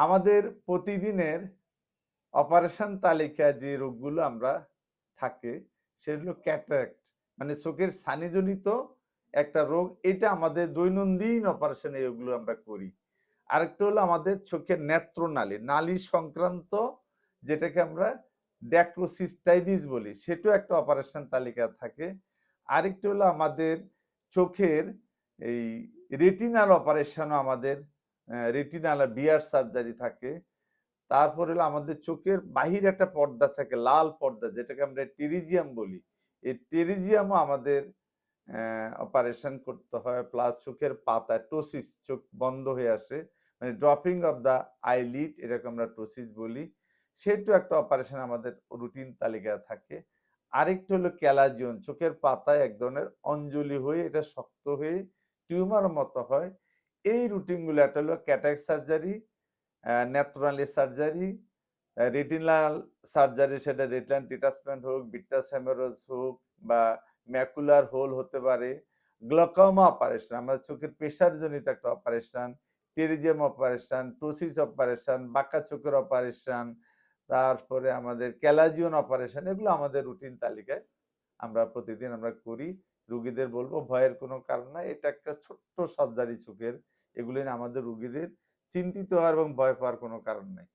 আমাদের প্রতিদিনের অপারেশন তালিকায় যে রোগগুলো আমরা থাকে সেগুলো ক্যাটারাক্ট, মানে চোখের ছানিজনিত একটা রোগ। এটা আমাদের দৈনন্দিন অপারেশনে এগুলো আমরা করি। আরেকটা হলো আমাদের চোখের নেত্রনালী, নালী সংক্রান্ত, যেটাকে আমরা ড্যাক্রোসিস্টাইটিস বলি, সেটাও একটা অপারেশন তালিকা থাকে। আরেকটা হলো আমাদের চোখের এই রেটিনাল অপারেশনও আমাদের রেটিনাল বিয়ার সার্জারি থাকে। তারপর হলো আমাদের চোখের বাহিরে একটা পর্দা থাকে, লাল পর্দা, যেটাকে আমরা টেরিজিয়াম বলি। এই টেরিজিয়ামও আমাদের অপারেশন করতে হয়। প্লাস চোখের পাতা টোসিস, চোখ বন্ধ হয়ে আসে, মানে ড্রপিং অফ দ্য আইলিড, এটাকে আমরা টোসিস বলি। সেটাও একটা অপারেশন আমাদের রুটিন তালিকায় থাকে। আরেকটা হলো ক্যালাজিয়ন, চোখের পাতায় এক ধরনের অঞ্জলি হয়ে এটা শক্ত হয়ে টিউমার মতো হয়। এই রুটিনগুলো একটা হলো ক্যাটারাক্ট সার্জারি, নেত্রনালী সার্জারি, রেটিনাল সার্জারি, সেটা রেটিনাল ডিটাচমেন্ট হোক, ভিট্রাস হ্যামারেজ হোক, বা ম্যাকুলার হোল হতে পারে। গ্লকোমা অপারেশন, আমাদের চোখের প্রেসার জনিত একটা অপারেশন, টেরিজিয়াম অপারেশন, টোসিস অপারেশন, বাঁকা চোখের অপারেশন, তারপরে আমাদের ক্যালাজিয়ন অপারেশন, এগুলো আমাদের রুটিন তালিকায় আমরা প্রতিদিন আমরা করি। রুগীদের বলবো ভয়ের কোনো কারণ নাই, এটা একটা ছোট্ট সার্জারি চোখের। এগুলো নিয়ে আমাদের রুগীদের চিন্তিত হওয়ার এবং ভয় পাওয়ার কোনো কারণ নাই।